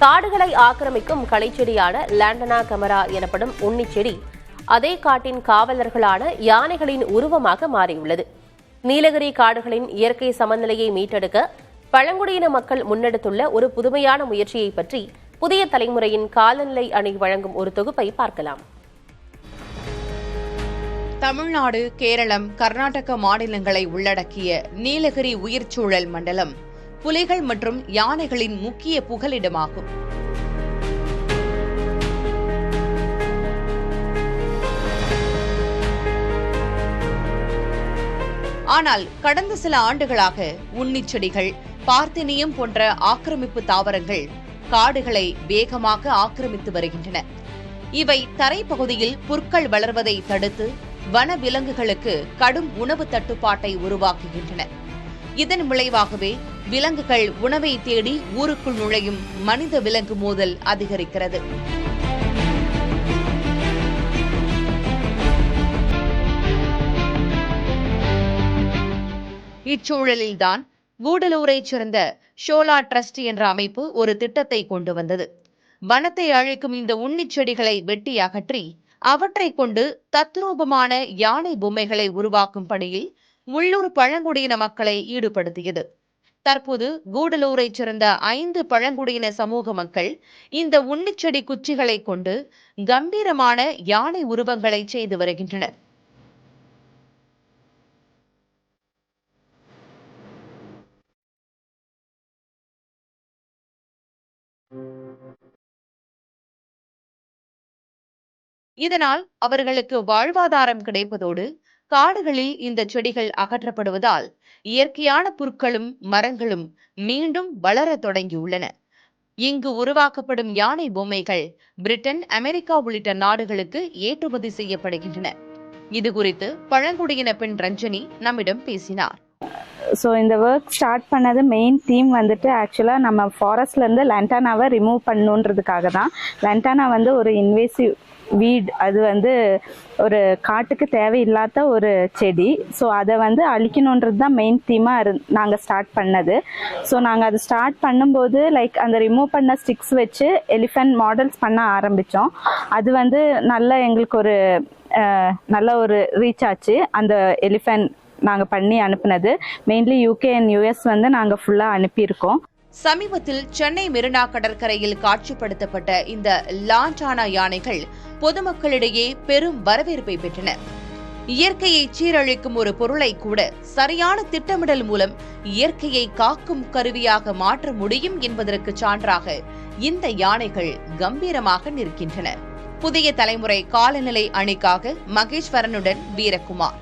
காடுகளை ஆக்கிரமிக்கும் களைச்செடியான லாண்டனா கமரா எனப்படும் உன்னிச்செடி அதே காட்டின் காவலர்களான யானைகளின் உருவமாக மாறியுள்ளது. நீலகிரி காடுகளின் இயற்கை சமநிலையை மீட்டெடுக்க பழங்குடியின மக்கள் முன்னெடுத்துள்ள ஒரு புதுமையான முயற்சியை பற்றி புதிய தலைமுறையின் காலநிலை அணி வழங்கும் ஒரு தொகுப்பை பார்க்கலாம். தமிழ்நாடு, கேரளம், கர்நாடக மாநிலங்களை உள்ளடக்கிய நீலகிரி உயிர்ச்சூழல் மண்டலம் புலிகள் மற்றும் யானைகளின் முக்கிய புகலிடமாகும். ஆனால் கடந்த சில ஆண்டுகளாக உன்னிச்செடிகள், பார்த்தீனியம் போன்ற ஆக்கிரமிப்பு தாவரங்கள் காடுகளை வேகமாக ஆக்கிரமித்து வருகின்றன. இவை தரைப்பகுதியில் புற்கள் வளர்வதை தடுத்து வன விலங்குகளுக்கு கடும் உணவு தட்டுப்பாட்டை உருவாக்குகின்றன. இதன் விளைவாகவே விலங்குகள் உணவை தேடி ஊருக்குள் நுழையும் மனித விலங்கு மோதல் அதிகரிக்கிறது. இச்சூழலில்தான் கூடலூரைச் சேர்ந்த ஷோலா டிரஸ்ட் என்ற அமைப்பு ஒரு திட்டத்தை கொண்டு வந்தது. வனத்தை அழிக்கும் இந்த உன்னிச்செடிகளை வெட்டி அகற்றி அவற்றை கொண்டு தத்ரூபமான யானை பொம்மைகளை உருவாக்கும் பணியில் உள்ளூர் பழங்குடியின மக்களை ஈடுபடுத்தியது. தற்போது கூடலூரைச் சேர்ந்த 5 பழங்குடியின சமூக மக்கள் இந்த உன்னிச்செடி குச்சிகளை கொண்டு கம்பீரமான யானை உருவங்களை செய்து வருகின்றனர். இதனால் அவர்களுக்கு வாழ்வாதாரம் கிடைப்பதோடு காடுகளில் இந்த செடிகள் அகற்றப்படுவதால் இயற்கையான புற்களும் மரங்களும் மீண்டும் வளர தொடங்கியுள்ளன. இங்கு உருவாக்கப்படும் யானை பொம்மைகள் பிரிட்டன், அமெரிக்கா உள்ளிட்ட நாடுகளுக்கு ஏற்றுமதி செய்யப்படுகின்றன. இது குறித்து பழங்குடியின பெண் ரஞ்சனி நம்மிடம் பேசினார். ஸோ இந்த ஒர்க் ஸ்டார்ட் பண்ணது மெயின் தீம் வந்துட்டு ஆக்சுவலாக நம்ம ஃபாரஸ்ட்லேருந்து லண்டானாவை ரிமூவ் பண்ணணுன்றதுக்காக தான். லண்டானா வந்து ஒரு இன்வேசிவ் வீட், அது வந்து ஒரு காட்டுக்கு தேவையில்லாத ஒரு செடி. ஸோ அதை வந்து அழிக்கணுன்றது தான் மெயின் தீமாக நாங்கள் ஸ்டார்ட் பண்ணது. ஸோ நாங்கள் அதை ஸ்டார்ட் பண்ணும்போது அந்த ரிமூவ் பண்ண ஸ்டிக்ஸ் வச்சு எலிஃபென்ட் மாடல்ஸ் பண்ண ஆரம்பித்தோம். அது வந்து எங்களுக்கு ஒரு நல்ல ஒரு ரீச் ஆச்சு. அந்த எலிஃபென்ட் நாங்கள் பண்ணி அனுப்புனது மெயின்லி UK அண்ட் US வந்து நாங்கள் ஃபுல்லாக அனுப்பியிருக்கோம். சமீபத்தில் சென்னை மெரினா கடற்கரையில் காட்சிப்படுத்தப்பட்ட இந்த லாண்டானா யானைகள் பொதுமக்களிடையே பெரும் வரவேற்பை பெற்றன. இயற்கையை சீரழிக்கும் ஒரு பொருளை கூட சரியான திட்டமிடல் மூலம் இயற்கையை காக்கும் கருவியாக மாற்ற முடியும் என்பதற்கு சான்றாக இந்த யானைகள் கம்பீரமாக நிற்கின்றன. புதிய தலைமுறை காலநிலை அணிக்காக மகேஸ்வரனுடன் வீரகுமார்.